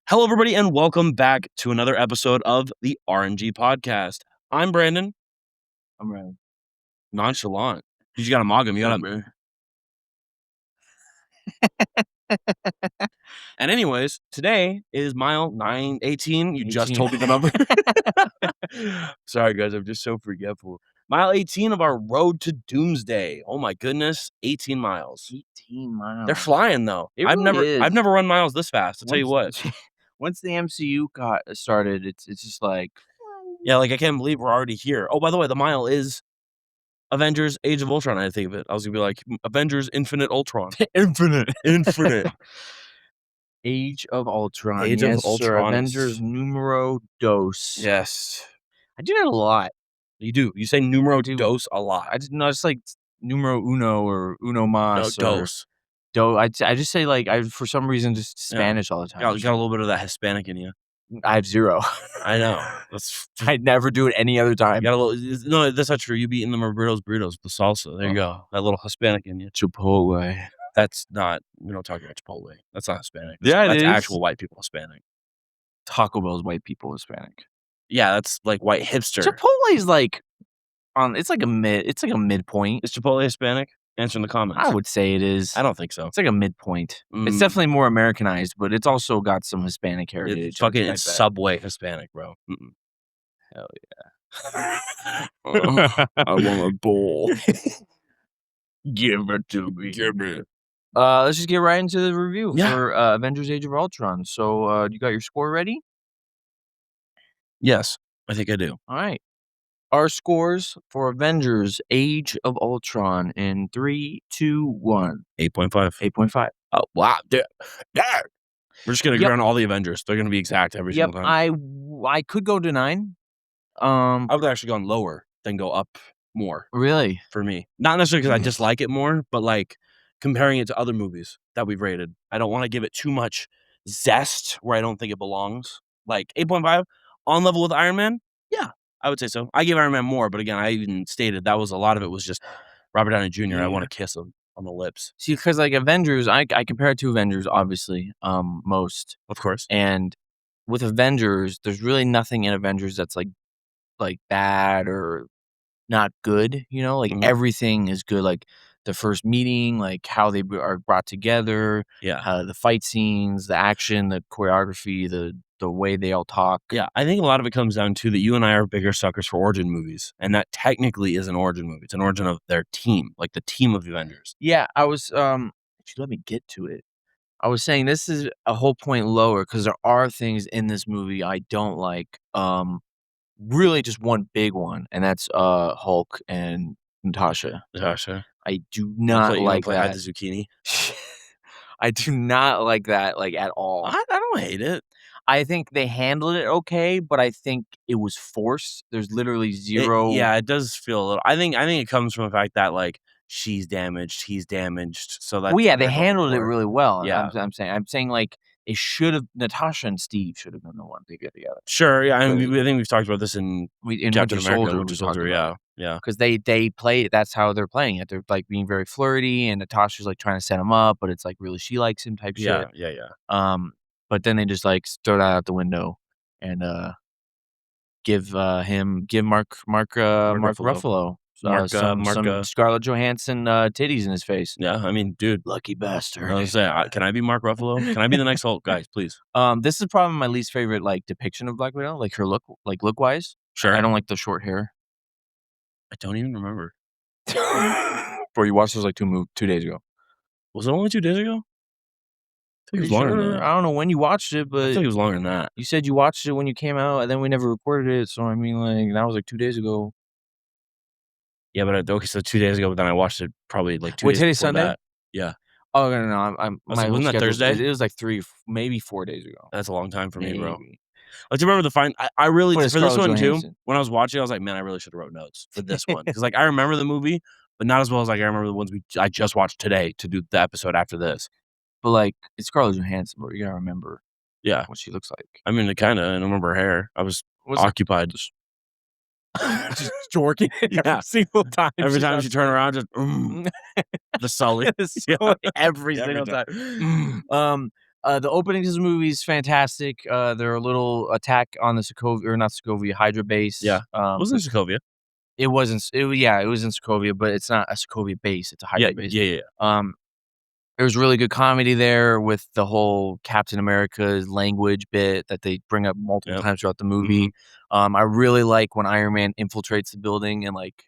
Hello, everybody, and welcome back to another episode of the R.N.G podcast. I'm Brandon. I'm ready. Nonchalant. You just got to mog him. You got to. And anyways, today is mile 918. You just 18. told me the number. Sorry, guys. I'm just so forgetful. Mile 18 of our road to Doomsday. Oh my goodness, 18 miles. 18 miles. They're flying though. It I've really never is. run miles this fast. I'll tell you what. Once the MCU got started, it's just like, Yeah, like I can't believe we're already here. Oh, by the way, the mile is Avengers Age of Ultron. I think of it. I was gonna be like Avengers Infinite Ultron. infinite. Age Age of Ultron. of Yes, sir. Ultron. Avengers numero dos. Yes, I do that a lot. you do. You say numero dos a lot. I just know it's like numero uno or uno mas or dos. I just say like for some reason just Spanish all the time. You got a little bit of that Hispanic in you. I have zero. I know. I never do it any other time. You got a little. No, that's not true. You be eating the burritos with the salsa. There you go. That little Hispanic in you. Chipotle. That's not. We don't talk about Chipotle. That's not Hispanic. That's actual white people Hispanic. Taco Bell's white people Hispanic. Yeah, that's like white hipster. Chipotle's like it's like a midpoint. Is Chipotle Hispanic? Answer in the comments. I would say it is. I don't think so. It's like a midpoint. It's definitely more Americanized, but it's also got some Hispanic heritage. It's fucking Subway Hispanic, bro. Hell yeah. I want a bowl. Give it to me. Give me. Let's just get right into the review for Avengers Age of Ultron. So you got your score ready? Yes, I think I do. All right. Our scores for Avengers Age of Ultron in 3, 2, 1. 8.5. 8.5. Oh, wow. Yeah. We're just going to go on all the Avengers. They're going to be exact every single time. I could go to 9. I would actually gone lower than go up more. Really? For me. Not necessarily because I dislike it more, but like comparing it to other movies that we've rated. I don't want to give it too much zest where I don't think it belongs. Like 8.5 on level with Iron Man? Yeah. I would say so. I gave Iron Man more, but again, I even stated that was a lot of it was just Robert Downey Jr. Yeah. I want to kiss him on the lips. See, because like Avengers, I compare it to Avengers, obviously, most. Of course. And with Avengers, there's really nothing in Avengers that's like bad or not good, you know? Like everything is good. Like the first meeting, like how they are brought together, the fight scenes, the action, the choreography, the way they all talk. Yeah, I think a lot of it comes down to that you and I are bigger suckers for origin movies, and that technically is an origin movie. It's an origin of their team, like the team of the Avengers. Yeah, I was actually, let me get to it. I was saying this is a whole point lower because there are things in this movie I don't like. Really just one big one, and that's Hulk and Natasha. I do not like that. Hide the zucchini. I do not like that, like, at all. I don't hate it. I think they handled it okay, but I think it was forced. There's literally zero. It does feel a little. I think it comes from the fact that like she's damaged, he's damaged. So that. Well, yeah, they handled it really well. Yeah, I'm saying like it should have. Natasha and Steve should have been the one to get together. Sure, yeah. I mean, I think we've talked about this in Captain America, Winter Soldier. Yeah. Because they play it. That's how they're playing it. They're like being very flirty, and Natasha's like trying to set him up, but it's like really she likes him type shit. Yeah. But then they just like throw that out the window and give Mark Ruffalo some Scarlett Johansson titties in his face. Yeah, I mean, dude, lucky bastard. I was saying, can I be Mark Ruffalo? Can I be the next Hulk, guys? Please. This is probably my least favorite like depiction of Black Widow, like her look wise. Sure, I don't like the short hair. I don't even remember. Bro, you watched this like 2 days ago. Was it only 2 days ago? I think it was longer than that. I don't know when you watched it, but I think it was longer than that. You said you watched it when you came out, and then we never recorded it. So I mean, like that was like 2 days ago. Yeah, but okay, so 2 days ago, but then I watched it probably like 2 days. Today's Sunday. That. Yeah. Oh no! Wasn't that Thursday? It was like 3, maybe 4 days ago. That's a long time for me, bro. Like, to remember the fine. I really for this one too. When I was watching, I was like, man, I really should have wrote notes for this one because like I remember the movie, but not as well as like I remember the ones I just watched today to do the episode after this. But like it's Scarlett Johansson, bro. You gotta remember, what she looks like. I mean, I remember her hair. I was occupied, just jorking every single time. Every time she turned around, just the Sully, every single time. The opening to this movie is fantastic. Their little attack on the Sokovia or not Sokovia, Hydra Yeah. base, Wasn't it Sokovia? it wasn't it was in Sokovia, but it's not a Sokovia base, it's a Yeah, Hydra base. yeah, yeah, yeah. Um, there was really good comedy there with the whole Captain America's language bit that they bring up multiple Yep. times throughout the Mhm. movie. I really like when Iron Man infiltrates the building and, like,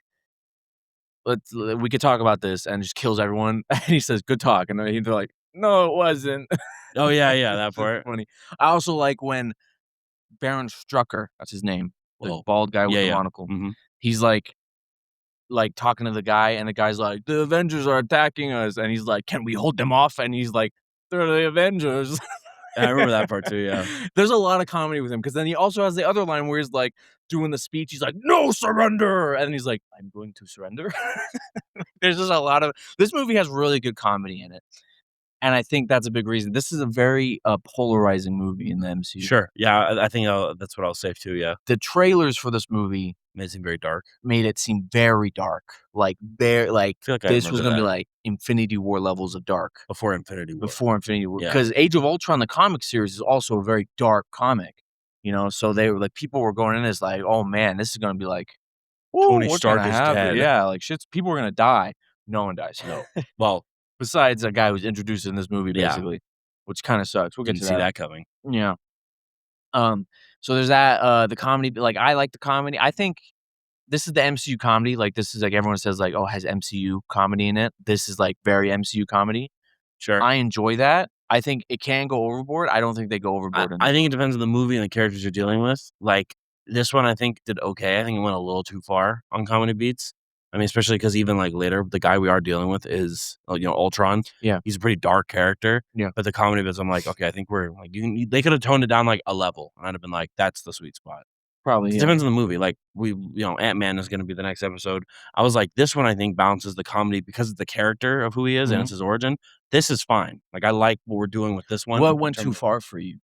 we could talk about this, and just kills everyone, and he says, "Good talk," and then they're like, "No, it wasn't." Oh, yeah, yeah, that It's just part. funny. I also like when Baron Strucker, that's his name, the Oh. bald guy with Yeah, the yeah. monocle. Mhm. He's like talking to the guy, and the guy's like, "The Avengers are attacking us," and he's like, "Can we hold them off?" And he's like, "They're the Avengers." I remember that part too, yeah. There's a lot of comedy with him because then he also has the other line where he's like doing the speech. He's like, "No surrender," and he's like, "I'm going to surrender." There's just a lot of this movie has really good comedy in it, and I think that's a big reason. This is a very polarizing movie in the MCU. Sure. Yeah, I think that's what I'll say too, yeah. The trailers for this movie Made it seem very dark. made it seem very dark, like I feel like I this was remember gonna be that like Infinity War levels of dark. before Infinity War. Before Infinity War, Yeah. because Age of Ultron, the comic series, is also a very dark comic, you know, so they were like people were going in as like, "Oh, man, this is gonna be like, ooh, Tony what's gonna Stark is happen?" dead. Yeah, like, shit's people are gonna die. No one dies. No. Well, Besides a guy who's introduced in this movie, yeah, basically, which kinda sucks. We'll get didn't to see that. that coming. Yeah. So there's that, the comedy, like, I like the comedy. I think this is the MCU comedy, like, this is, like, everyone says, like, "Oh, has MCU comedy in it." This is, like, very MCU comedy. Sure. I enjoy that. I think it can go overboard. I don't think they go I overboard in I this think it one. depends on the movie and the characters you're dealing with. Like, this one I think did okay. I think it went a little too far on comedy beats. I mean, especially because even, like, later, the guy we are dealing with is, Ultron. Yeah, He's a pretty dark character, yeah. but the comedy bits, I'm like, "Okay, I think we're like, they could have toned it down, like, a level." And I'd have been like, "That's the sweet spot." Probably, It yeah. depends on the movie. Like, Ant-Man is gonna be the next episode. I was like, this one I think balances the comedy because of the character of who he is and Mhm. it's his origin. This is fine. Like, I like what we're doing with this one What in went too terms of far for you?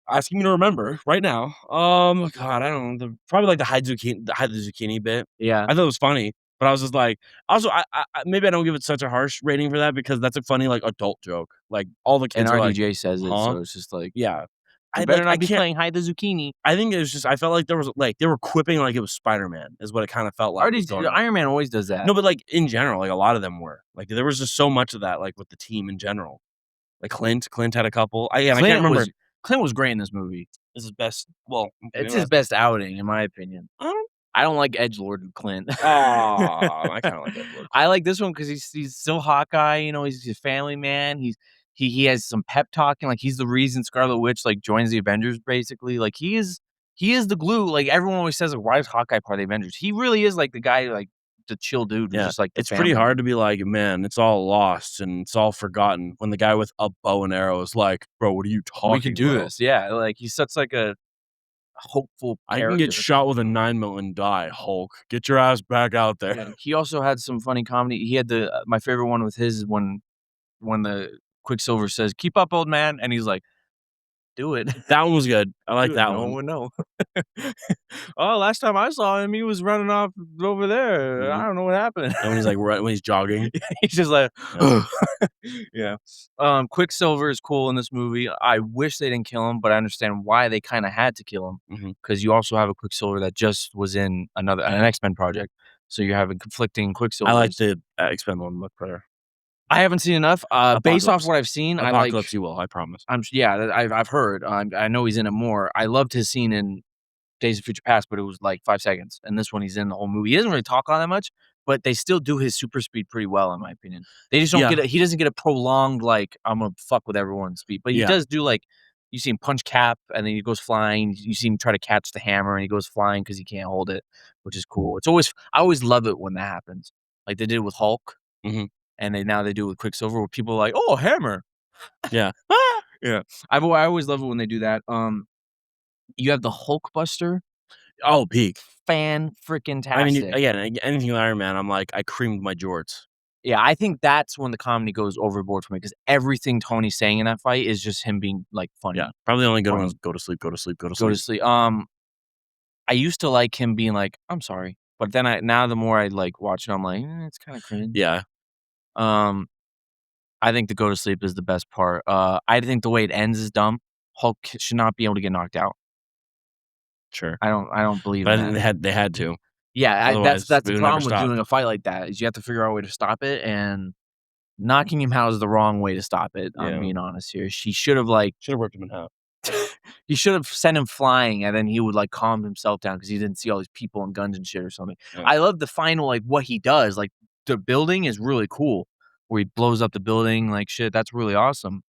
asking me to remember right now. God, I don't know. Probably like the hide the zucchini bit. Yeah, I thought it was funny, but I was just like, also, maybe I don't give it such a harsh rating for that because that's a funny like adult joke. Like all the and kids are like, RDJ says it, huh? so it's just like, Yeah. "I I better like. I not be can't. playing hide the zucchini." I think it was just. I felt like there was like they were quipping like it was Spider Man is what it kind of felt like was RDJ going on. Iron Man always does that. No, but like in general, like a lot of them were like there was just so much of that like with the team in general. Like Clint had a couple. I can't Clint remember. was Clint was great in this movie. This is best. Well, It's maybe his that's best outing, in my opinion. um, I don't like Edgelord Clint. I kinda like Edward. I like this one because he's still Hawkeye, you know, he's a family man. He has some pep talking, like, he's the reason Scarlet Witch, like, joins the Avengers, basically. Like, he is the glue. Like, everyone always says, like, "Why is Hawkeye part of the Avengers?" He really is, like, the guy, like, the chill dude who's Yeah, just, like, the it's pretty family man. hard to be like, "Man, it's all lost and it's all forgotten," when the guy with a bow and arrow is like, "Bro, what are you We could talking do about? this, yeah, like, he's such, like, a hopeful I can get character. shot with a 9 mil and die, Hulk. Get your ass back out there." Yeah, he also had some funny comedy. He had my favorite one with his is when the Quicksilver says, "Keep up, old man," and he's like, "Do it." That one was good. I like Do it. that No one one. would know. "Oh, last time I saw him, he was running off over there. I Mhm. don't know what happened." And when he's like when he's jogging. He's just like, Yeah. "Ugh." Yeah. Quicksilver is cool in this movie. I wish they didn't kill him, but I understand why they kinda had to kill him Mhm. because you also have a Quicksilver that just was in an X-Men project, so you're having conflicting I like Quicksilvers. the, X-Men one much better. I haven't seen enough. Based off Apocalypse. what I've seen, I like Apocalypse you will, I promise. yeah, I've heard. I know he's in it more. I loved his scene in Days of Future Past, but it was like 5 seconds. And this one, he's in the whole movie. He doesn't really talk all that much, but they still do his super speed pretty well, in my opinion. They just don't Yeah, get he doesn't get a prolonged, like, "I'm gonna fuck with everyone's speed," but he yeah. does do, like you see him punch Cap, and then he goes flying. You see him try to catch the hammer, and he goes flying because he can't hold it, which is cool. I always love it when that happens. Like they did it with Hulk, Mhm. and now they do it with Quicksilver, where people are like, "Oh, hammer." Yeah. Yeah. I always love it when they do that. You have the Hulkbuster. Oh, peak. Fan freaking I mean, tastic. again, anything with Iron Man, I'm like, I creamed my jorts. Yeah, I think that's when the comedy goes overboard for me because everything Tony's saying in that fight is just him being, like, Yeah, funny. probably the only good one is Funny. go to sleep, go to sleep, go to Go to sleep. sleep. I used to like him being like, "I'm sorry," but then now the more I, like, watch it, I'm like, "Eh, it's kinda cringe." Yeah. Um, I think the go to sleep is the best part. I think the way it ends is dumb. Hulk should not be able to get knocked out. Sure. I don't believe But in I think that. they had to. Yeah, that's Otherwise, that's we the would never problem with stop. doing a fight like that, is you have to figure out a way to stop it, and knocking him out is the wrong way to stop it, I'm Yeah. being honest here. She should have, like Should've ripped him in half. he should have sent him flying, and then he would, like, calm himself down because he didn't see all these people and guns and shit or something. Yeah. I love the final, like, what he does, like, the building is really cool, where he blows up the building, like, shit, that's really awesome,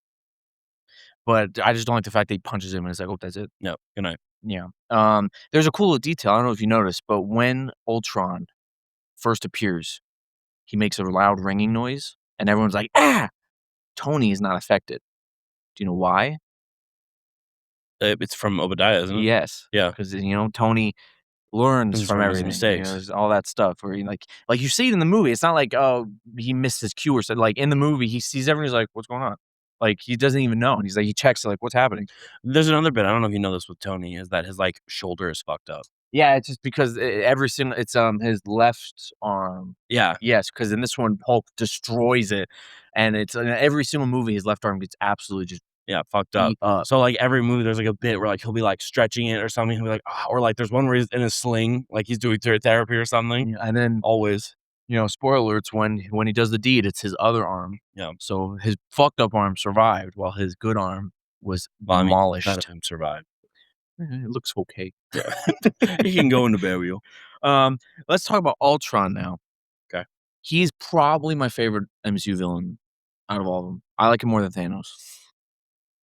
but I just don't like the fact that he punches him and it's like, "Oh, that's it." Yep. Good night. Yeah. There's a cool little detail, I don't know if you noticed, but when Ultron first appears, he makes a loud ringing noise, and everyone's like, "Ah!" Tony is not affected. Do you know why? It's from Obadiah, isn't it? Yes, Yeah. because Tony learns Comes from from his everything, mistakes. there's all that stuff where he, like, you see it in the movie, it's not like, oh, he missed his cue or something, like, in the movie, he sees everyone, he's like, "What's going on?" Like, he doesn't even know, and he's like he checks, like, "What's happening?" There's another bit, I don't know if you know this with Tony, is that his, like, shoulder is fucked up. Yeah, it's just because every single it's, his left arm. Yeah. Yes, because in this one, Hulk destroys it, and it's in every single movie, his left arm gets absolutely just Yeah, fucked up. beat up. So, like, every movie, there's, like, a bit where, like, he'll be, like, stretching it or something, he'll be like, "Ah," or, like, there's one where he's in a sling, like, he's doing therapy or something. Yeah, and then, Always. spoiler alerts, when he does the deed, it's his other arm. Yeah. So his fucked up arm survived while his good arm was Well, I mean, none of demolished. him survived. It looks okay. Yeah. He can go into burial. Um, let's talk about Ultron now. 'Kay. He's probably my favorite MCU villain out of all of them. I like him more than Thanos.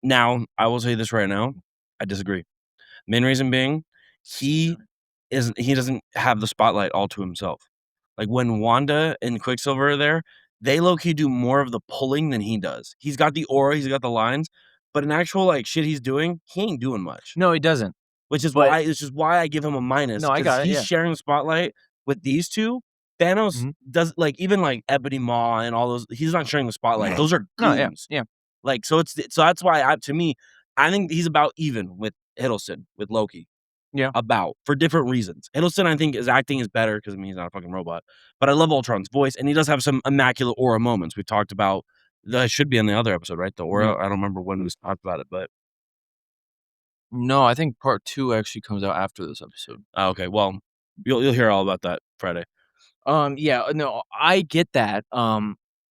Now, I will say this right now, I disagree. Main reason being, he he doesn't have the spotlight all to himself. Like, when Wanda and Quicksilver are there, they low-key do more of the pulling than he does. He's got the aura, he's got the lines, but in actual, like, shit he's doing, he ain't doing much. No, he doesn't. Which is But why I give him a minus no, I because got it, he's yeah. sharing the spotlight with these 2. Thanos Mhm. does like, even, like, Ebony Maw and all those, he's not sharing the spotlight. Those are No, yeah, goons. yeah, Like, so that's why to me, I think he's about even with Hiddleston, with Loki. yeah. For different reasons. Hiddleston, I think, his acting is better because I mean, he's not a fucking robot, but I love Ultron's voice, and he does have some immaculate aura moments. We talked about that should be on the other episode, right? The Yeah. aura. I don't remember when we talked about it, but No, I think part 2 actually comes out after this episode. okay. Well, you'll hear all about that Friday. Yeah, no, I get that.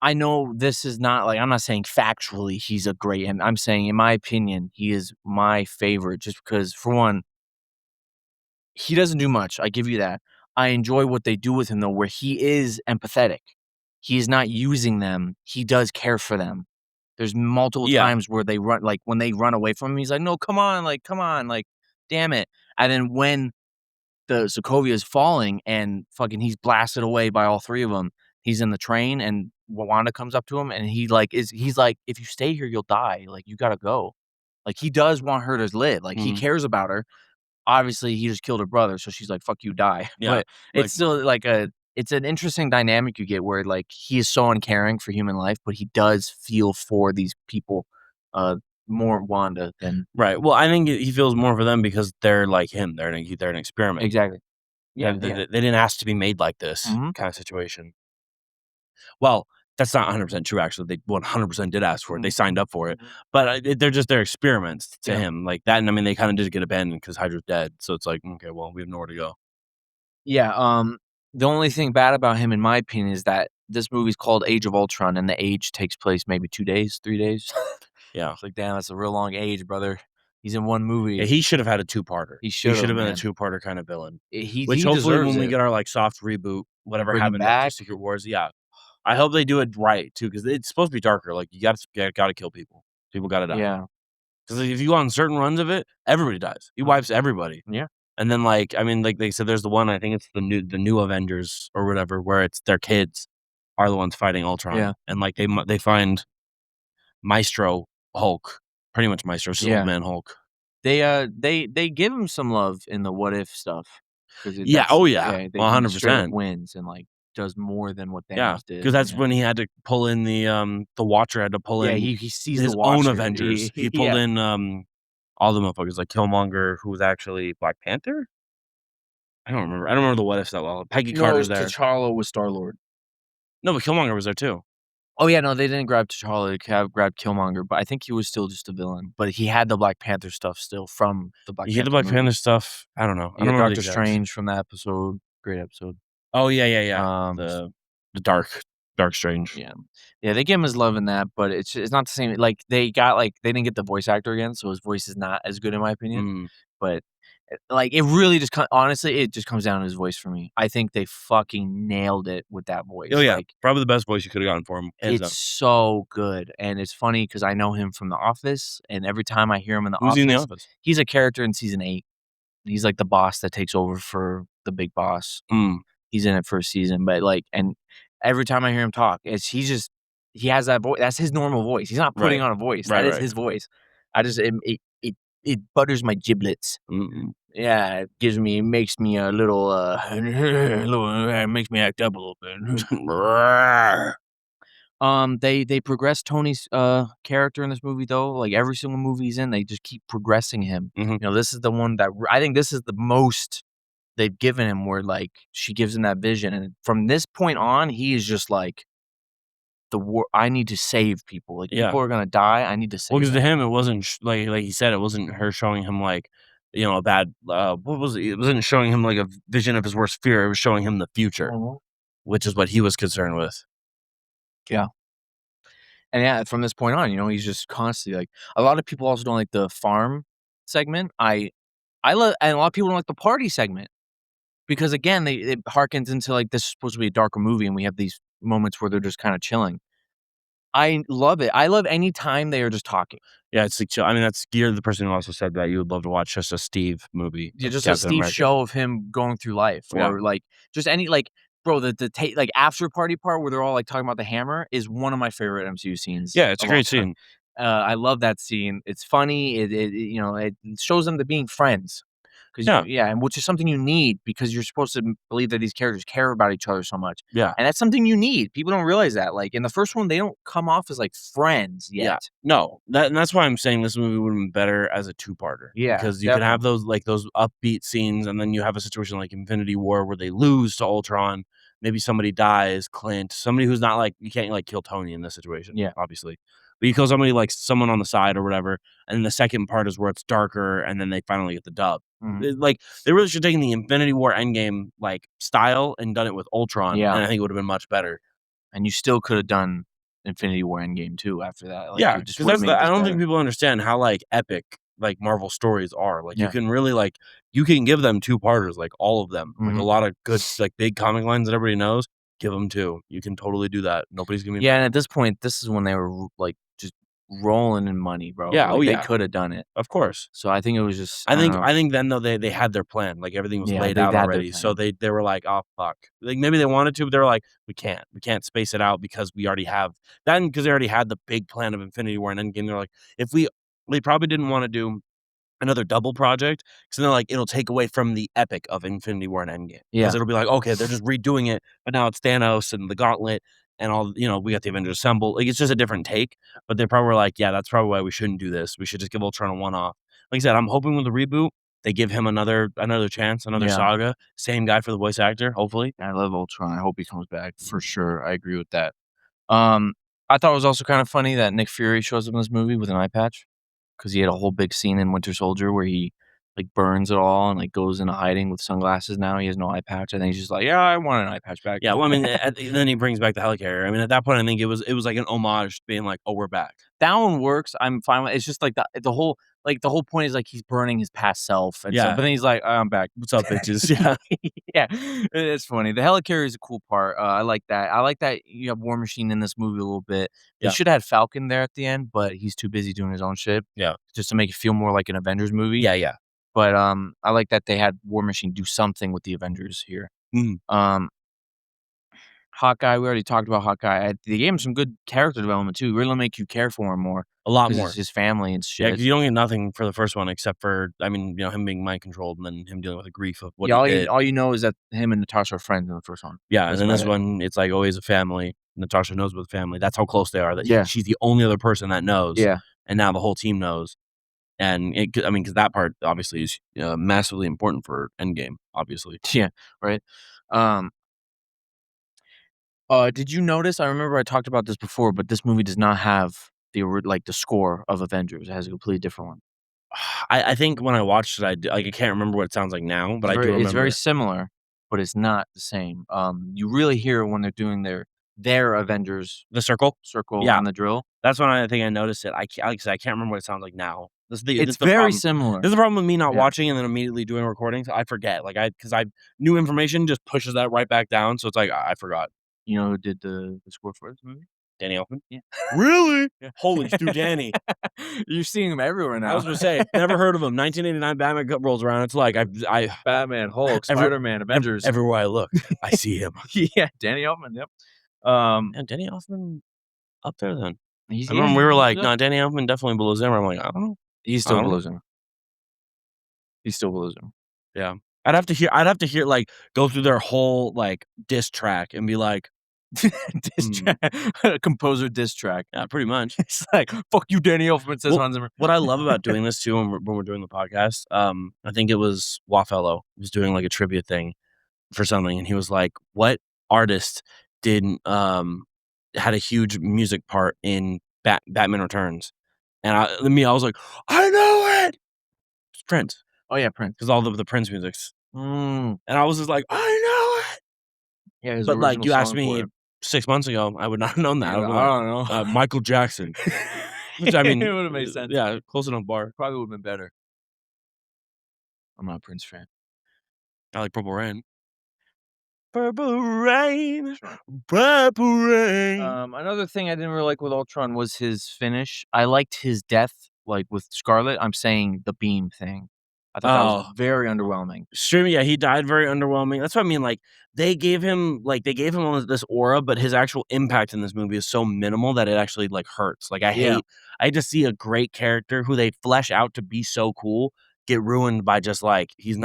I know this is not like I'm not saying factually he's a great, and I'm saying in my opinion, he is my favorite just because for one, he doesn't do much. I give you that. I enjoy what they do with him though, where he is empathetic. He is not using them. He does care for them. There's multiple Yeah. times where they run like when they run away from him, he's like, "No, come on, like, damn it." And then when the Sokovia is falling and fucking he's blasted away by all 3 of them. He's in the train and Wanda comes up to him and he's like, "If you stay here, you'll die. Like, you gotta go." Like, he does want her to live. Like, he Mhm. cares about her. Obviously, he just killed her brother, so she's like, "Fuck you, die." Yeah. But Like, it's still like it's an interesting dynamic you get where, like, he is so uncaring for human life, but he does feel for these people, uh, more Wanda than right. Well, I think he feels more for them because they're like him. They're an experiment. exactly. They, Yeah, they, yeah. they didn't ask to be made like this Mhm, kind of situation. Well, that's not 100% true, actually. They 100% did ask for it. They mhm, signed up for it. mhm. But, they're just their experiments to Yeah. him, like that, and I mean, they kinda did get abandoned because Hydra's dead, so it's like, "Okay, well, we have nowhere to go." Yeah, the only thing bad about him, in my opinion, is that this movie's called Age of Ultron, and the age takes place maybe 2 days, 3 days. Yeah. It's like, damn, that's a real long age, brother. He's in 1 Yeah, movie. he should have had a two-parter. He He should should've, have been a man. two-parter kinda villain, which He hopefully deserves when we it. get our, like, soft reboot, whatever Bring him happened after back. Secret Wars, yeah. I hope they do it right too, because it's supposed to be darker, like, you gotta kill people. People gotta die. Yeah, Because if you go on certain runs of it, everybody dies. He wipes everybody. yeah, And then, like, I mean, like they said, there's the one, I think it's the new Avengers or whatever, where it's their kids are the ones fighting yeah, Ultron, and, like, they find Maestro Hulk, pretty much Maestro, just old yeah. man Hulk. They give him some love in the what if stuff, 'cause Yeah, that's oh, yeah, yeah, he straight up 100%. wins and, like, does more than what Yeah, Thanos because did, that's yeah. when he had to pull in the Watcher had to pull Yeah, in he sees the his own Watcher. Avengers. He pulled Yeah. in, all the motherfuckers, like Killmonger, who was actually Black Panther? I don't remember the what ifs that well. Peggy No, it Carter's was there. T'Challa with Star-Lord. No, but Killmonger was there too. Oh, yeah, no, they didn't grab T'Challa, they grabbed Killmonger, but I think he was still just a villain, but he had the Black Panther stuff still from the Black You hit the Panther Black Panther movie. stuff, I don't know. I Yeah, don't remember the Doctor exacts. Strange from that episode, great episode. Oh, yeah, yeah, yeah. Um, The Dark Strange. yeah. Yeah, they give him his love in that, but it's not the same, like, they didn't get the voice actor again, so his voice is not as good in my opinion, Mm. but, like, it really just honestly, it just comes down to his voice for me. I think they fucking nailed it with that Oh, voice, yeah. like, Probably the best voice you coulda gotten for him, hands it's down. so good, and it's funny because I know him from The Office, and every time I hear him in The Who's he in The Office, Office? he's a character in season 8. He's like the boss that takes over for the big boss. Mm. He's in it for a season, but, like, and every time I hear him talk, he has that voice. That's his normal voice. He's not putting Right. on a voice. Right, That is right. his voice. I just it butters my giblets. Mm-mm. Yeah, it makes me a little, it makes me act up a little bit. They progress Tony's, character in this movie, though, like, every single movie he's in, they just keep progressing him. Mhm. You know, this is the one that I think this is the most they've given him where, like, she gives him that vision, and from this point on, he is just like, I need to save people, like, Yeah. people are gonna die, I need to Well, save because to them. him, it wasn't like he said, it wasn't her showing him, like, a bad, what was it? It wasn't showing him, like, a vision of his worst fear, it was showing him the future, Mhm. which is what he was concerned with. Yeah, and yeah, from this point on, he's just constantly, like, a lot of people also don't like the farm segment. I love, and a lot of people don't like the party segment because, again, it harkens into, like, this is supposed to be a darker movie, and we have these moments where they're just kinda chilling. I love it. I love any time they are just talking. Yeah, it's like chill. I mean, you're the person who also said that you would love to watch just a Steve movie Yeah, of just a Captain Steve America. show of him going through life Yeah. or, like, just any, like, bro, like, after party part where they're all, like, talking about the hammer is one of my favorite MCU scenes Yeah, it's a of all great time. scene. I love that scene. It's funny. It shows them to being friends. 'Cause Yeah, yeah, and which is something you need because you're supposed to believe that these characters care about each other so much, yeah. and that's something you need. People don't realize that, like, in the first one, they don't come off as, like, friends Yeah. yet. No, that's why I'm saying this movie would've been better as a two-parter, Yeah, because you could have definitely. those upbeat scenes, and then you have a situation like Infinity War where they lose to Ultron, maybe somebody dies, Clint, somebody who's not like you can't, like, kill Tony in this situation, Yeah. obviously, but you kill somebody like someone on the side or whatever, and then the second part is where it's darker, and then they finally get the dub. Mhm. Like, they really should have taken the Infinity War Endgame, like, style and done it with Ultron, and Yeah. I think it would've been much better. And you still coulda done Infinity War Endgame too after that, like, Yeah, it just because would've that's the made I this don't think better. people understand how, like, epic, like, Marvel stories are, like, you Yeah. can really, like you can give them two-parters, like, all of them, like, a Mhm. lot of good, like, big comic lines that everybody knows, give them 2. You can totally do that, nobody's gonna be Yeah, mad. and at this point, this is when they were like, just rolling in money, bro, Yeah, oh, like, they yeah, coulda done it. of course. So I think it was just I I don't think know. I think then, though, they had their plan, like, everything was Yeah, laid they out had their already, so plan. they were like, "Oh, fuck." Like, maybe they wanted to, but they were like, We can't space it out because we already have" then because they already had the big plan of Infinity War and Endgame, they're like, "If we" they probably didn't wanna do another double project, because 'cause they're like, it'll take away from the epic of Infinity War and Endgame, because Yeah. it'll be like, okay, they're just redoing it, but now it's Thanos and the Gauntlet and all, we got the Avengers Assemble, like, it's just a different take, but they probably were like, "Yeah, that's probably why we shouldn't do this, we should just give Ultron a one-off." Like I said, I'm hoping with the reboot, they give him another chance, another Yeah. saga, same guy for the voice actor, hopefully. I love Ultron, I hope he comes back for sure, I agree with that. Um, I thought it was also kinda funny that Nick Fury shows up in this movie with an eye patch, because he had a whole big scene in Winter Soldier where he, like, burns it all and, like, goes into hiding with sunglasses now, he has no eye patch, and then he's just like, "Yeah, I want an eye patch back." Yeah, well, I mean, then he brings back the helicarrier, I mean, at that point, I think it was like an homage being like, "Oh, we're back." That one works, I'm fine with it's just like the whole point is, like, he's burning his past self, and so Yeah. but then he's like, "I'm back." "What's up, bitches?" Yeah. Yeah, it's funny. The helicarrier is a cool part, I like that. I like that you have War Machine in this movie a little bit. They Yeah. shoulda had Falcon there at the end, but he's too busy doing his own shit, Yeah. just to make it feel more like an Avengers movie, Yeah, yeah. but, I like that they had War Machine do something with the Avengers here. Mhm. Um, Hawkeye, we already talked about Hawkeye. They gave him some good character development too, really make you care for him more A lot because it's more. his family and Yeah, shit. because you don't get nothing for the first one except for, I mean, him being mind controlled and then him dealing with the grief of what Yeah, he did. all you know is that him and Natasha are friends in the first one. Yeah, and That's then about this it. one, it's like always a family. Natasha knows about the family. That's how close they are, that Yeah, she's the only other person that knows, yeah, and now the whole team knows. And I mean, because that part obviously is, massively important for Endgame, obviously. yeah, right? Um, Did you notice? I remember I talked about this before, but this movie does not have the score of Avengers. It has a completely different one. I think when I watched it, I can't remember what it sounds like now, but I do It's very remember similar, but it's not the same. You really hear it when they're doing their Avengers the circle. circle Yeah, on the drill. that's when I think I noticed it. Like I said, I can't remember what it sounds like now. This It's is the very problem. This similar. is the problem with me not Yeah. watching and then immediately doing recordings. I forget, like, because I new information just pushes that right back down, so it's like, I forgot. You know who did the score for this movie? Danny Elfman? Yeah. Really? Yeah. Holy Stu Danny. You're seeing him everywhere I now. was gonna say, never heard of him. 1989 Batman rolls around, it's like, I Batman, Hulk, every Spider-Man, Avengers. everywhere I look, I see him. Yeah, Danny Elfman, yep. And Danny Elfman up there then. He's I remember we were he's like, good. "No, Danny Elfman definitely below Zimmer." I'm like, He's I still don't know." below Zimmer. He's still below Zimmer. Yeah. I'd have to hear, like, go through their whole, like, diss track and be like, Diss "Hmm, track composer diss track. yeah, pretty much." It's like, "Fuck you, Danny Elfman," says Well, Hans Zimmer. what I love about doing this too when we're doing the podcast, I think it was Wafello was doing, like, a trivia thing for something, and he was like, "What artist didn't, had a huge music part in Batman Returns?" And I was like, "I know it!" It's Prince, Oh, yeah, Prince. 'cause all the Prince music's Mm. and I was just like, "I know it!" Yeah, his But, like, original you asked song for me it. 6 months ago, I would not have known that. I Yeah, would've been I like, don't know. Michael Jackson, which I It mean, would've made sense. yeah, close enough bar. Probably would've been better. I'm not a Prince fan. I like Purple Rain. Purple Rain, Sure. Purple Rain. Another thing I didn't really like with Ultron was his finish. I liked his death, like, with Scarlet. I'm saying the beam thing. I thought that was Oh, very underwhelming. streaming, yeah, he died very underwhelming. That's what I mean, like, they gave him all this aura, but his actual impact in this movie is so minimal that it actually, like, hurts. Like, Yeah. I just see a great character who they flesh out to be so cool get ruined by just, like, he's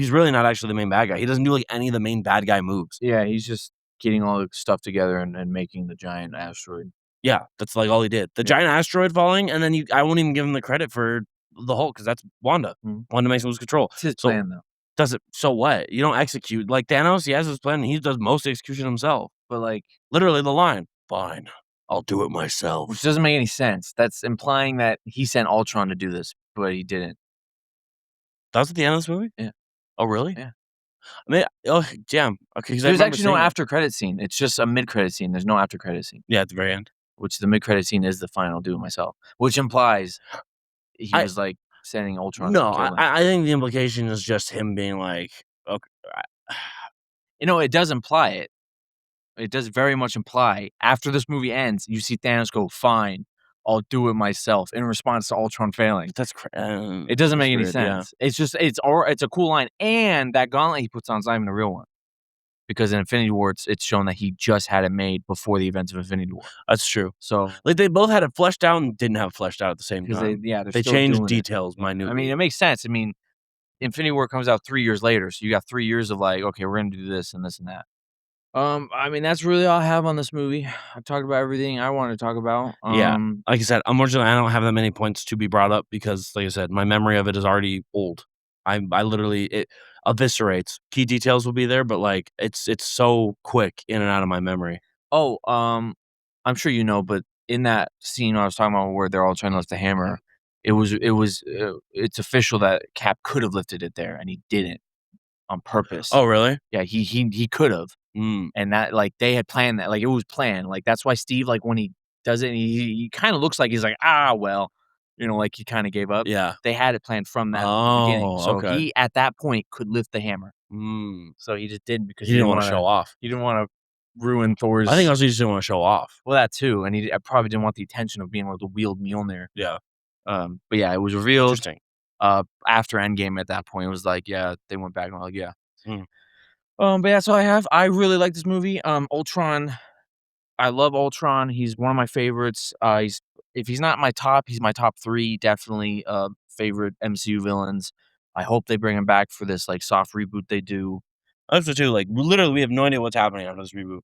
really not actually the main bad guy. He doesn't do, like, any of the main bad guy moves. Yeah, he's just getting all the stuff together and making the giant asteroid. Yeah, that's, like, all he did. The Yeah. giant asteroid falling, and then I won't even give him the credit for the Hulk because that's Wanda. Mhm. Wanda makes him lose control. It's his So plan, though. does it so what? You don't execute. Like Thanos, he has his plan, and he does most execution himself. But, like, Literally the line, "Fine, I'll do it which myself." doesn't make any sense. That's implying that he sent Ultron to do this, but he didn't. That was at the end of this movie? Yeah. Oh, really? Yeah. I mean, oh, damn. Okay, 'cause I There's remember actually no seeing it. after credit scene. It's just a mid credit scene. There's no after credit scene, Yeah, at the very end. which the mid credit scene is the final do it myself, which implies he I was, like, sending Ultron to no, kill him. I think the implication is just him being like, "Ok." You know, it does imply it. It does very much imply after this movie ends, you see Thanos go, "Fine, I'll do it myself," in response to Ultron failing. It doesn't That's make any weird, yeah. sense. It's just it's a cool line, and that gauntlet he puts on is not even a real one. Because in Infinity War, it's shown that he just had it made before the events of Infinity War. That's true. So Like, they both had it fleshed out and didn't have it fleshed out at the same because time. they're They still changed doing it. details Yeah. I mean, minutely. it makes sense. I mean, Infinity War comes out 3 years later, so you got 3 years of like, okay, we're gonna do this and this and that. I mean, that's really all I have on this movie. I talked about everything I wanted to talk about. Yeah. Like I said, unfortunately, I don't have that many points to be brought up because, like I said, my memory of it is already old. I literally it eviscerates. Key details will be there, but, like, it's so quick in and out of my memory. Oh, I'm sure you know, but in that scene I was talking about where they're all trying to lift the hammer, it's official that Cap could have lifted it there, and he didn't on purpose. Oh, really? Yeah, he could have, Mm, and that like they had planned that, like it was planned. Like that's why Steve, like when he does it, he kind of looks like he's like well, like he kind of gave up. yeah. They had it planned from that beginning, Oh, so okay. he at that point could lift the hammer. Mm. So he just didn't because He didn't wanna show off. he didn't want to ruin Thor's. I think also he just didn't wanna show off. Well, that too, and I probably didn't want the attention of being able to wield Mjolnir. Yeah. But yeah, it was revealed, Interesting. after Endgame at that point. It was like, yeah, they went back and were like, yeah. Mm. But that's all I have. I really like this movie. Ultron, I love Ultron. He's one of my favorites. If he's not my top, he's my top 3 definitely, favorite MCU villains. I hope they bring him back for this, like, soft reboot they do. Also too, like, literally, we have no idea what's happening after this reboot.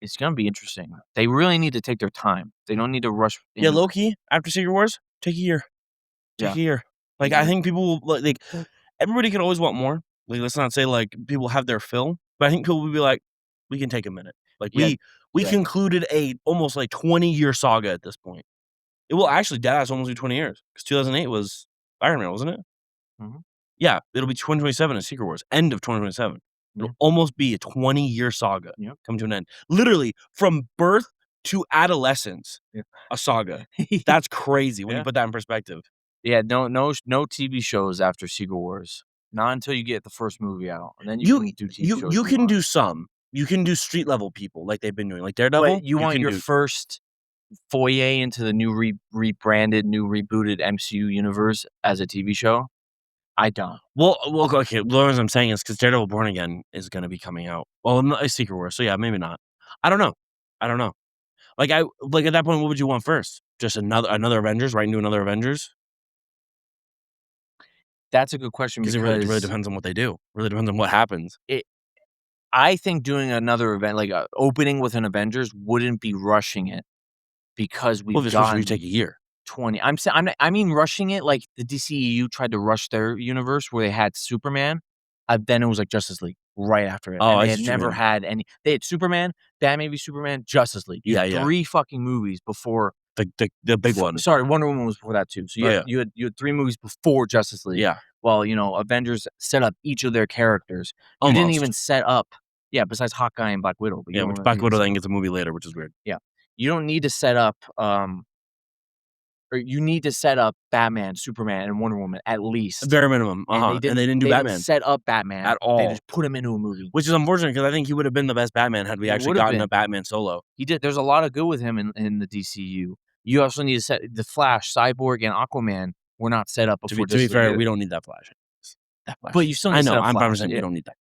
It's gonna be interesting. They really need to take their time. They don't need to rush Yeah, into low it. key, after Secret Wars, take a year. Take Yeah. a year. Like, I think people will like everybody could always want more. Like, let's not say, like, people have their fill, but I think people will be like, "We can take a minute." Like, Yeah. We Yeah. concluded a almost, like, 20-year saga at this point. It will actually deadass almost be 20 years, 'cause 2008 was Iron Man, wasn't it? Mhm. Yeah, it'll be 2027 in Secret Wars, end of 2027. Yeah. It'll almost be a 20-year saga Yep. come to an end. Literally, from birth to adolescence, Yeah. a saga. That's crazy when you Yeah. put that in perspective. Yeah, no TV shows after Secret Wars. Not until you get the first movie out, and then you You can do TV you shows you if you can want. do some. You can do street level people like they've been doing, like But Daredevil, you you want can your do. first foyer into the new rebranded, new rebooted MCU universe as a TV show? I don't. Well, okay, the reason I'm saying is because Daredevil Born Again is gonna be coming out. Well, no, Secret Wars, so yeah, maybe not. I don't know. I don't know. Like, at that point, what would you want first? Just another Avengers, right into another Avengers? That's a good question Because it really because depends on what they do. Really depends on what happens. it I think doing another event, like, opening with an Avengers wouldn't be rushing it because Well, we've if especially if you gotten take a year. 20 I'm sa I mean rushing it like the DCEU tried to rush their universe where they had Superman, then it was like Justice League right after it, Oh, and I they see had what you never mean. had any they had Superman, Batman v Superman, Justice League. You Yeah, had yeah. 3 fucking movies before The big one. sorry, Wonder Woman was before that too. So Oh, yeah. you had 3 movies before Justice League. Yeah. Well, Avengers set up each of their characters. You didn't even Almost. set up yeah, besides Hawkeye and Black Widow, but you Yeah, don't which really Black need to Widow set then gets a movie later, which is weird. yeah. You don't need to set up, or you need to set up Batman, Superman, and Wonder Woman at least, Bare minimum, and and they didn't do they didn't Batman set up Batman, at they all, just put him into a movie. which is unfortunate because I think he would have been the best Batman had we It actually would've gotten a been. Batman solo. He did there's a lot of good with him in the DCU. You also need to set The Flash, Cyborg, and Aquaman were not set up before To be Justice League fair, either. we don't need that Flash. That Flash But you is still need I to set know, up I'm Flash, saying we yeah. don't need that.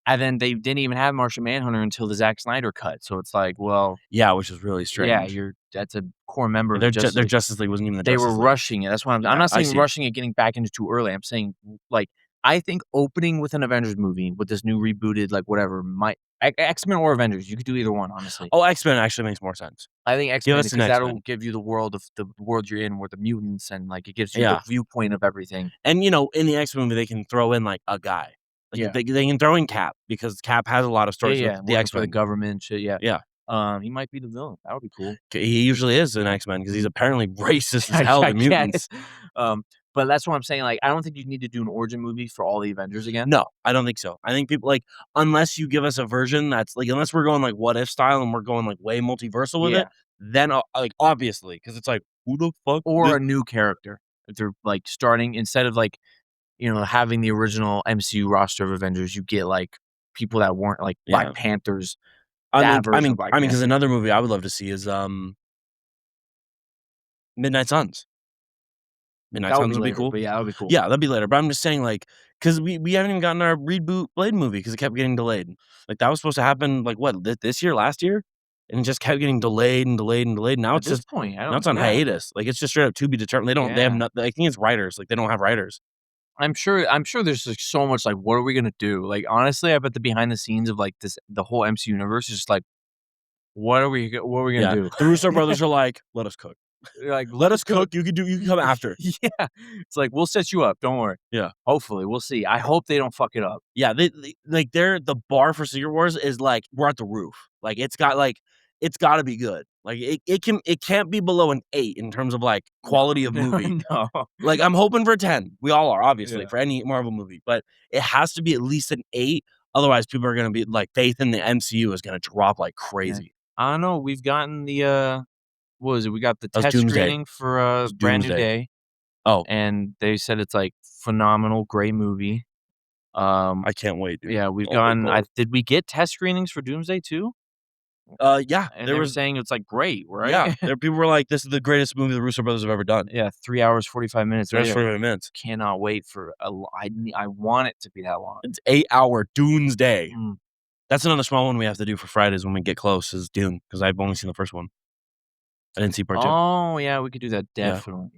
And then they didn't even have Martian Manhunter until the Zack Snyder cut, so it's like, well, Yeah, which is really yeah, strange. that's a core member of the Justice Their League. Justice League wasn't even the They were Justice League. rushing it, that's why I'm Yeah, not I saying see. rushing it getting back into too early, I'm saying, like, I think opening with an Avengers movie with this new rebooted, like, whatever, might X-Men or Avengers, you could do either one, honestly. Oh, X-Men actually makes more sense. I think Give X-Men us an because that'll X-Men. give you the world you're in with the mutants and, like, it gives you the Yeah, viewpoint of everything. and, in the X-Men movie, they can throw in, like, a guy. Like, Yeah. they can throw in Cap because Cap has a lot of Yeah, stories with yeah, the working for the X-Men. government, shit, yeah. Yeah. He might be the villain, that would be cool. He usually is an X-Men because he's Mhm. apparently racist as I hell I to get it. mutants. Um, but that's what I'm saying, like, I don't think you need to do an origin movie for all the Avengers again. No, I don't think so. I think people like unless you give us a version that's like unless we're going like what if style and we're going like way multiversal with Yeah. it, then like obviously because it's like who the fuck Or did a new character. If they're, like, starting instead of, like, having the original MCU roster of Avengers, you get, like, people that weren't, like, yeah. Black Panthers, I mean that I version of mean Black I mean because Panther. another movie I would love to see is Midnight Suns. Midnight That would Suns be would be later, cool. but yeah, that would be cool. Yeah, that'd be later. But I'm just saying like because we haven't even gotten our reboot Blade movie because it kept getting delayed. Like that was supposed to happen like what this year, last year, and it just kept getting delayed and delayed and delayed. Now At it's this just point, I now don't it's on yeah, hiatus. Like it's just straight up to be determined. They have yeah. not. I think it's writers. Like they don't have writers. I'm sure there's, like, so much, like, what are we gonna do? Like, honestly, I bet the behind the scenes of, like, the whole MCU universe is just like, what are we gonna Yeah, do? the Russo brothers are like, let us cook. They're like, Let "Let's us go." cook. You can come after. Yeah. It's like, "We'll set you up, don't worry." Yeah. Hopefully, we'll see. I hope they don't fuck it up. Yeah, they're the bar for Secret Wars is like we're at the roof. Like it's got to be good. Like it can't be below an 8 in terms of like No, quality of no, movie. no. Like I'm hoping for a 10. We all are obviously Yeah. for any Marvel movie, but it has to be at least an 8. Otherwise, people are gonna be like faith in the MCU is gonna drop like Yeah. crazy. I don't know, we've gotten the, what was it? We got the That was test Doomsday. It screening for, was Brand New Doomsday. Day, Oh, and they said it's, like, phenomenal, great movie. I can't wait, dude. Yeah, we've Oh my gotten god. did we get test screenings for Doomsday too? Yeah, And there they were was saying it's, like, great, yeah, right? there people were like, "This is the greatest movie the Russo brothers have ever done." Yeah, 3 hours, 45 minutes, The right rest there. 45 minutes. Cannot wait for a lo I want it to be that long. It's 8-hour Doomsday. Mm. That's another small one we have to do for Fridays when we get close is Dune because I've only seen the first one. I didn't see part 2. Oh, yeah, we could do that, Yeah. definitely.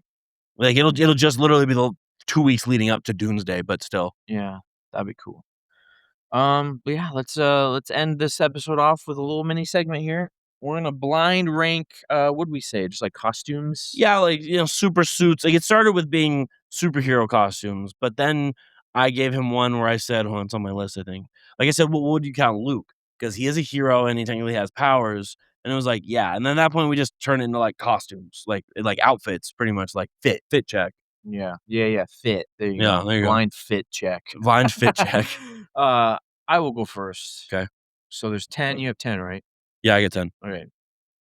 Like, it'll just literally be the 2 weeks leading up to Doomsday, but still. Yeah, that'd be cool. But yeah, let's end this episode off with a little mini segment here. We're gonna blind rank, what'd we say? Just, like, costumes? Yeah, like, super suits. Like, it started with being superhero costumes, but then I gave him one where I said hold on, it's on my list, I think. Like I said, what would you count Luke? because he is a hero and he technically has powers. And it was like, yeah. And then at that point, we just turned it into like costumes, like outfits, pretty much like fit check. Yeah. Yeah. Fit. There you Yeah, go. there you go. Blind fit check. Blind fit check. I will go first. Okay. So there's 10. You have 10, right? Yeah, I get 10. Okay.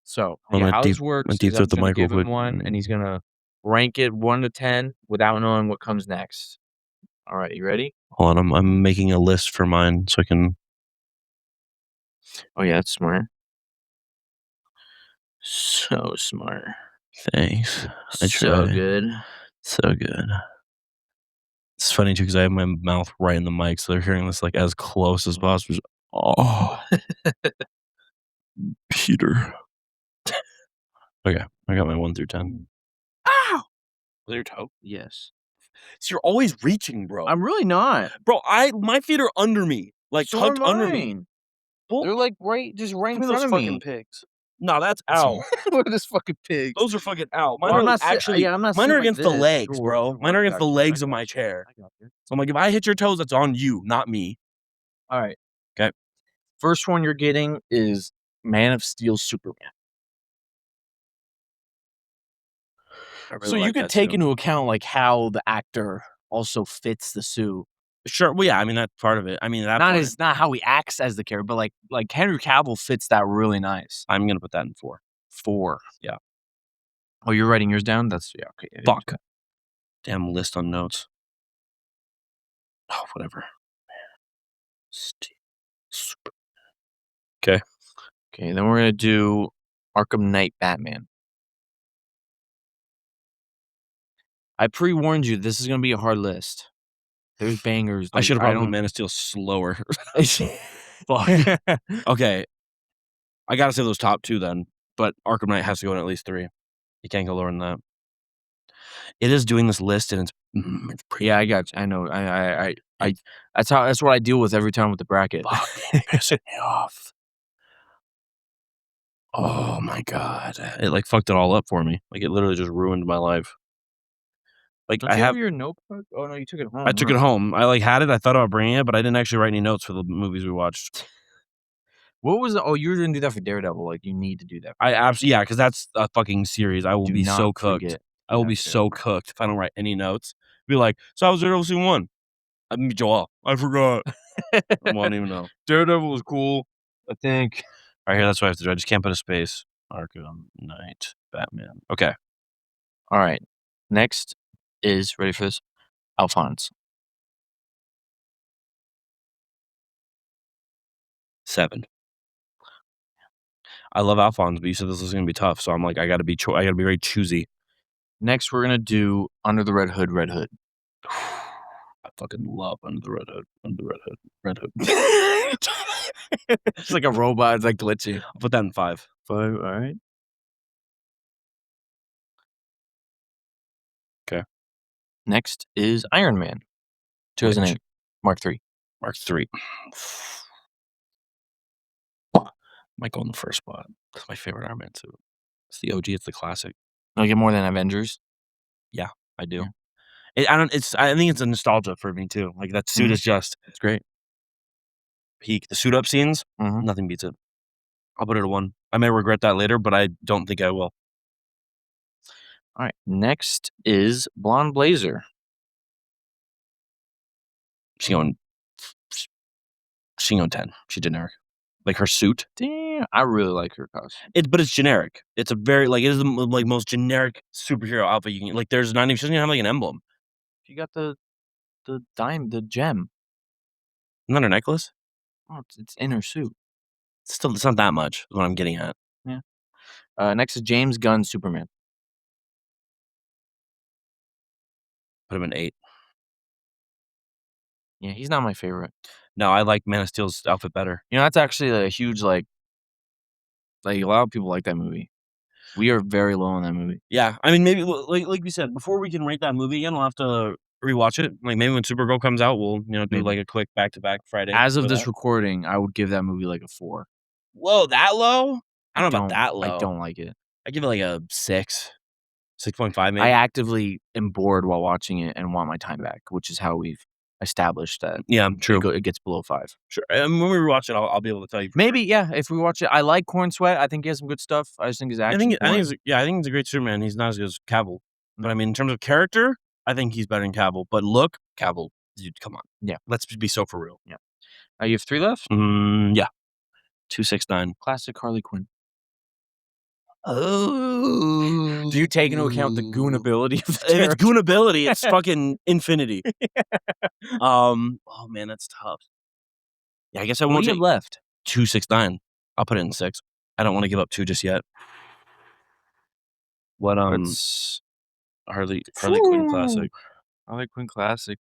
So I'm gonna how deep, this works deep is throat I'm the gonna mic real give him quick. one, and he's gonna rank it 1 to 10 without knowing what comes next. All right, you ready? Hold on, I'm making a list for mine so I can. Oh yeah, that's smart. So smart. Thanks. I So try. good. So good. It's funny too because I have my mouth right in the mic, so they're hearing this like as close as possible. Oh, Peter. Okay, I got my 1 through 10. Ow! Was it your toe? Yes. So you're always reaching, bro. I'm really not. Bro, my feet are under me, like So tucked are under me. mine. Well, They're like just right in front of fucking me. pigs. No, that's out. What are those fucking pigs? Those are fucking out. Mine Well, are I'm not actually. I'm not Mine sitting are like against the this. legs, Sure, bro. sure, Mine are I against the got you, legs I of my got you, chair. I got you. So I'm like, if I hit your toes, that's on you, not me. All right. Okay. First one you're getting is Man of Steel Superman. I really So you like could that take suit. into account like how the actor also fits the suit. Sure. Well, yeah. I mean, that's part of it. I mean, Not how he acts as the character, but like Henry Cavill fits that really nice. I'm gonna put that in 4. 4. Yeah. Oh, you're writing yours down? That's yeah, okay. Yeah, Fuck. Damn list on notes. Oh, whatever. Super. Okay. Okay, then we're gonna do Arkham Knight Batman. I pre-warned you this is gonna be a hard list. There's bangers. I should have I probably put don't. Man of Steel slower. Fuck. Okay. I gotta say those top 2 then, but Arkham Knight has to go in at least 3. You can't go lower than that. It is doing this list and it's pretty. Yeah, I got you. I know. I that's what I deal with every time with the bracket. Fucking pissing me off. Oh my god. It like fucked it all up for me. Like it literally just ruined my life. Like Don't you have your notebook? Oh no, you took it home. I took it home. I like had it. I thought about bringing it, but I didn't actually write any notes for the movies we watched. What was the, oh, you were gonna do that for Daredevil, like, you need to do that. I absolutely because that's a fucking series. I will Do be not so cooked. forget. I will be so cooked if I don't write any notes. Be like, so I was Daredevil season 1. I mean, Joel. I forgot. I won't even know. Daredevil was cool, I think. All right, here. That's what I have to do. I just can't put a space. Arkham Knight, Batman. Okay. Alright. Next is, ready for this? Alphonse. 7. I love Alphonse, but you said this was gonna be tough, so I'm like, I gotta be very choosy. Next, we're gonna do Under the Red Hood, Red Hood. I fucking love Under the Red Hood. Under the Red Hood. Red Hood. It's like a robot, it's like glitchy. I'll put that in 5. 5, alright. Okay. Next is Iron Man. 2008. Mark III. Mark 3. Might go in the first spot. That's my favorite Iron Man suit. It's the OG. It's the classic. Like it more than Avengers? Yeah, I do. Yeah. I think it's a nostalgia for me too. Like that suit is just It's great. peak. The suit up scenes, Mhm. nothing beats it. I'll put it at 1. I may regret that later, but I don't think I will. Alright, next is Blonde Blazer. She's going 10. She's generic. Like her suit. Damn, I really like her costume. But it's generic. It's a very like it is the like most generic superhero outfit you can like. There's not even she doesn't even have like an emblem. She got the the gem. Not her necklace. Oh, it's in her suit. It's not that much. Is what I'm getting at. Yeah. Next is James Gunn Superman. Put him in 8. Yeah, he's not my favorite. No, I like Man of Steel's outfit better. You know, that's actually a huge like a lot of people like that movie. We are very low on that movie. Yeah, I mean maybe like we said before we can rate that movie again, we'll have to rewatch it. Like maybe when Supergirl comes out, we'll do Maybe. like a quick back to back Friday. As of for this that. recording, I would give that movie like a 4. Whoa, that low? I don't know about that low. I don't like it. I give it like a 6, 6.5 maybe. I actively am bored while watching it and want my time back, which is how we've established that Yeah, true. it gets below 5. Sure. And when we rewatch it, I'll be able to tell you for Maybe, sure. yeah, if we watch it I like Corn Sweat, I think he has some good stuff, I just think his action's I think boring. he's I think he's a great Superman. He's not as good as Cavill. But I No. mean, in terms of character, I think he's better than Cavill. But look, Cavill, dude, come on. Yeah. Let's be so for real. Yeah. You have 3 left? Yeah. 269. Classic Harley Quinn. Oh. Do you take into account the goon ability of the If it's character? goon ability, it's fucking infinity. Oh man, that's tough. Yeah, I guess I What won't do you have take left? 269. I'll put it in 6. I don't want to give up 2 just yet. What That's Harley Quinn classic. Harley Quinn classic.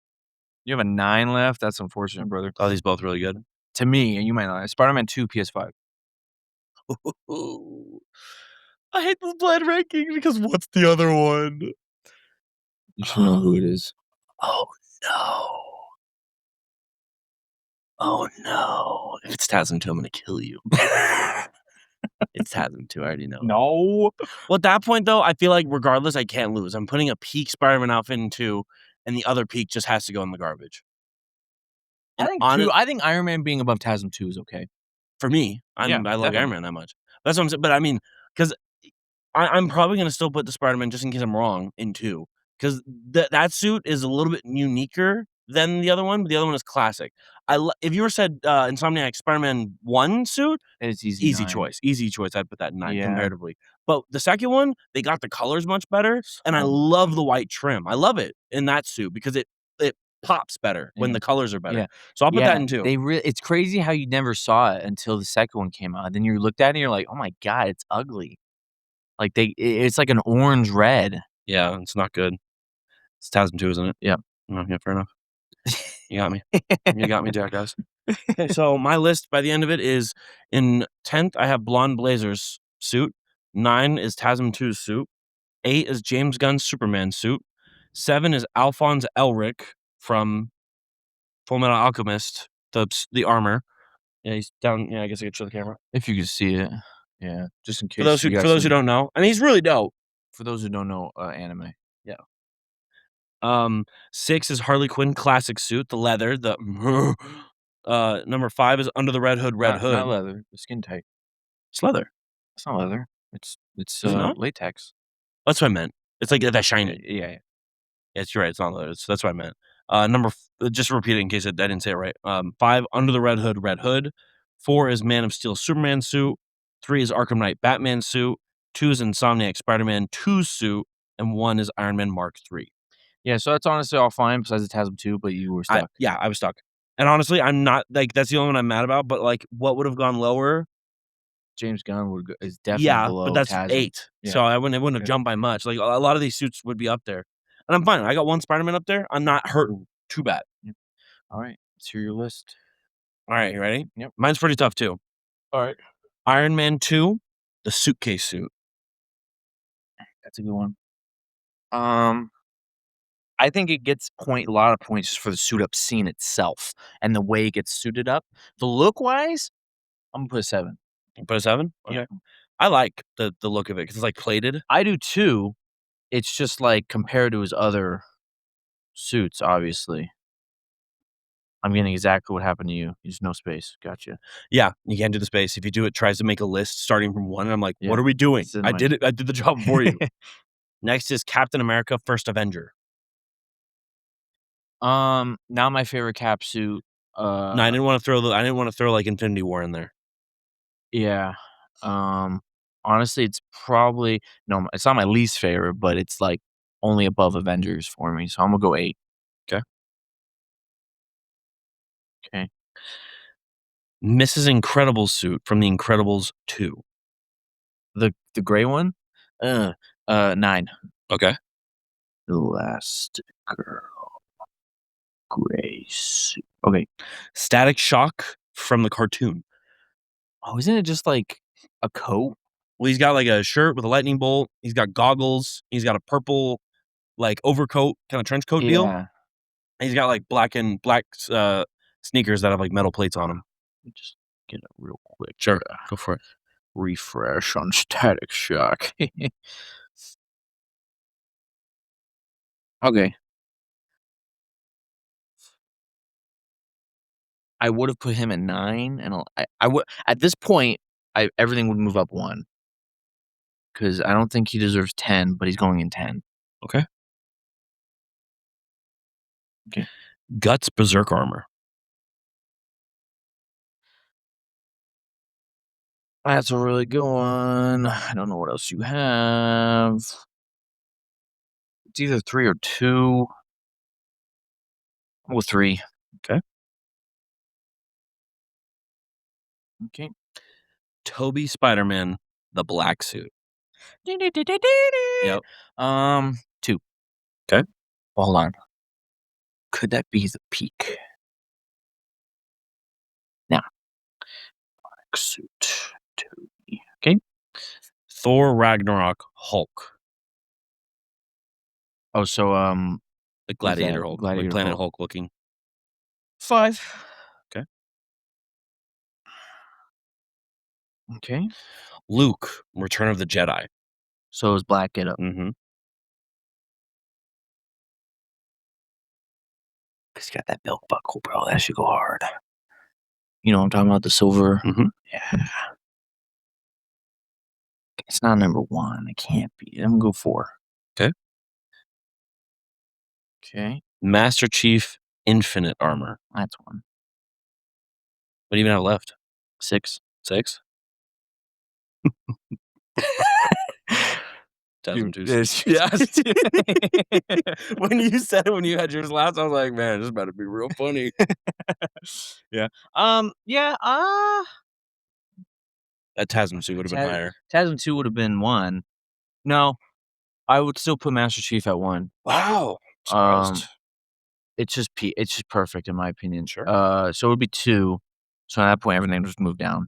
You have a 9 left? That's unfortunate, brother. Oh, these both really good. To me, and you might not. Spider-Man 2 PS5. Ooh. I hate this blind ranking because what's the other one? You should know who it is. Oh no. Oh no. If it's Tasm 2, I'm gonna kill you. It's Tasm 2, I already know. No. Well, at that point though, I feel like regardless, I can't lose. I'm putting a peak Spider-Man outfit in 2, and the other peak just has to go in the garbage. And I think Iron Man being above TASM 2 is okay. for me, I like Iron definitely. Man that much. That's what I'm saying. But I mean, because I'm probably gonna still put the Spider-Man just in case I'm wrong in 2, because that suit is a little bit uniquer than the other one, but the other one is classic. If you were said Insomniac Spider-Man 1 suit, It's easy 9. easy choice. I'd put that in 9 Yeah. comparatively. But the second one, they got the colors much better, and I So love the white trim. I love it in that suit because it pops better when Yeah. the colors are better. Yeah. So I'll put that Yeah, in 2. it's crazy how you never saw it until the second one came out. Then you looked at it and you're like, "Oh my god, it's ugly." Like, it's like an orange red. Yeah, it's not good. It's 2002, isn't it? Yeah. Yeah, fair enough. You got me. You got me, jackass. Okay, so my list by the end of it is in 10th, I have Blonde Blazer's suit. 9 is Tasm 2's suit. 8 is James Gunn's Superman suit. 7 is Alphonse Elric from Full Metal Alchemist, the armor. Yeah, he's down. Yeah, I guess I could show the camera. If you could see it. Yeah, just in For case you got those who some don't know, and he's really dope. for those who don't know, anime. Yeah. 6 is Harley Quinn classic suit, the leather, the number 5 is Under the Red Hood, Red Hood. Not leather, it's skin tight. It's leather. It's not leather. It's Is it not? latex. That's what I meant. It's like that shiny. Yeah. Yes, you're right. It's not leather. That's what I meant. Just repeat it in case I didn't say it right. 5, Under the Red Hood, Red Hood. 4 is Man of Steel, Superman suit. 3 is Arkham Knight, Batman suit. 2 is Insomniac, Spider-Man 2 suit, and 1 is Iron Man Mark III. Yeah, so that's honestly all fine besides the TASM 2, but you were stuck. I was stuck. And honestly, I'm not like that's the only one I'm mad about. But like, what would have gone lower? James Gunn is definitely Yeah, below but that's TASM. 8. Yeah. So it wouldn't have Yeah. jumped by much. Like a lot of these suits would be up there, and I'm fine. I got one Spider-Man up there. I'm not hurting too bad. Yep. All right, let's hear your list. All right, you ready? Yep. Mine's pretty tough too. All right. Iron Man 2, the suitcase suit. That's a good one. I think it gets a lot of points just for the suit up scene itself and the way it gets suited up. The look wise, I'm gonna put a 7. You put a 7? Okay. Yeah. I like the look of it because it's like plated. I do too. It's just like compared to his other suits, obviously. I'm getting exactly what happened to you. There's no space. Gotcha. Yeah, you can't do the space. If you do it, tries to make a list starting from 1, and I'm like, Yeah. what are we doing? It's in I my- did it. I did the job for you. Next is Captain America: First Avenger. Now my favorite cap suit. No, I didn't want to throw like Infinity War in there. Yeah. Honestly, it's probably no, it's not my least favorite, but it's like only above Avengers for me. So I'm gonna go 8. 'Kay. Okay. Mrs. Incredible suit from The Incredibles 2. The gray one? 9. Okay. Elastigirl. Gray suit. Okay. Static Shock from the cartoon. Oh, isn't it just like a coat? Well, he's got like a shirt with a lightning bolt. He's got goggles. He's got a purple like overcoat, kind of trench coat deal. Yeah. And he's got like black sneakers that have like metal plates on them. Let me just get it real quick. Sure, go for it. Refresh on Static Shock. Okay. I would have put him at 9, and I would at this point, everything would move up 1 because I don't think he deserves 10, but he's going in 10. Okay. Okay. Guts berserk armor. That's a really good one. I don't know what else you have. It's either 3 or 2. Well, 3. Okay. Okay. Toby Spider-Man, the black suit. Yep. 2. Okay. Well, hold on. Could that be the peak? Now, black suit. 2. Okay. Thor Ragnarok Hulk. Oh, so, Like what's that? Gladiator Hulk. Gladiator Like Planet Hulk. Hulk looking. 5. Okay. Okay. Luke, Return of the Jedi. So is black get up. Mm-hmm. Cause he got that belt buckle, bro. That should go hard. You know what I'm talking about? The silver. Mm-hmm. Yeah. It's not number 1. It can't be. I'm gonna go 4. Okay. Okay. Master Chief Infinite Armor. That's 1. What do you even have left? 6. 6? Dude, 2002. this- Yes. When you said it when you had yours last, I was like, man, this is about to be real funny. Yeah. Yeah. That Tasman suit would have been higher. Tasman 2 would have been 1. No, I would still put Master Chief at 1. Wow. Um, Surprised. it's just perfect in my opinion. Sure. So it would be 2. So at that point, everything just moved down.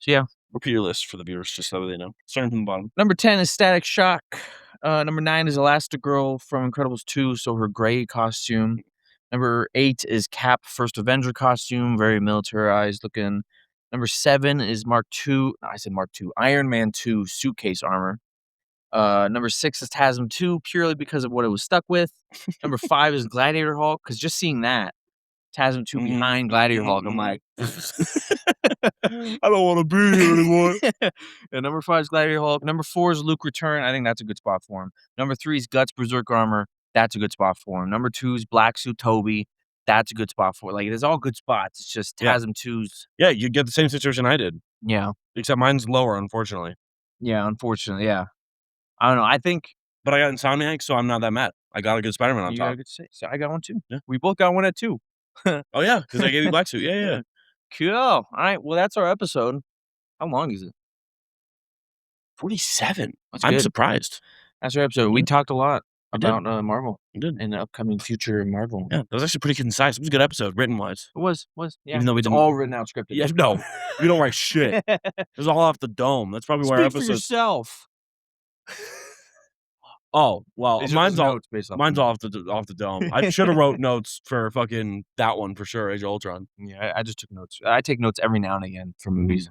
So yeah. Repeat your list for the viewers, just so they know. Starting from the bottom. Number 10 is Static Shock. Number 9 is Elastigirl from Incredibles 2, so her gray costume. Number 8 is Cap, first Avenger costume, very militarized looking. Number 7 is Mark II. I said Mark II. Iron Man 2 suitcase armor. Number 6 is TASM 2, purely because of what it was stuck with. Number 5 is Gladiator Hulk, because just seeing that, TASM 2 behind Gladiator Hulk, I'm like, I don't want to be here anymore. And number 5 is Gladiator Hulk. Number 4 is Luke Return. I think that's a good spot for him. Number 3 is Guts Berserk Armor. That's a good spot for him. Number 2 is Black Suit Toby. That's a good spot for it. Like, there's all good spots. It's just Yeah. TASM 2's. Yeah, you get the same situation I did, Yeah. except mine's lower, unfortunately. Yeah, unfortunately. Yeah. I don't know. I think But I got Insomniac, so I'm not that mad. I got a good Spider-Man on you got a top. good say. So I got one too. Yeah. We both got one at 2. Oh, yeah, because I gave you Black Suit. Yeah, yeah. Cool. All right. Well, that's our episode. How long is it? 47. That's I'm good. surprised. That's our episode. We Mhm. talked a lot We did. about Marvel We did. and the upcoming future Marvel. Yeah, that was actually pretty concise. It was a good episode, written-wise. It was. Yeah. Even though we it's didn't- all written out scripted. Yeah, no, we don't write shit. It was all off the dome. That's probably why our Speak for episodes. yourself. Oh, well, These are mine's just all notes based off mine's the off the dome. I should have wrote notes for fucking that one for sure, Age of Ultron. Yeah, I just took notes. I take notes every now and again from movies.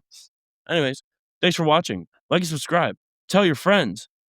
Anyways, thanks for watching. Like and subscribe. Tell your friends.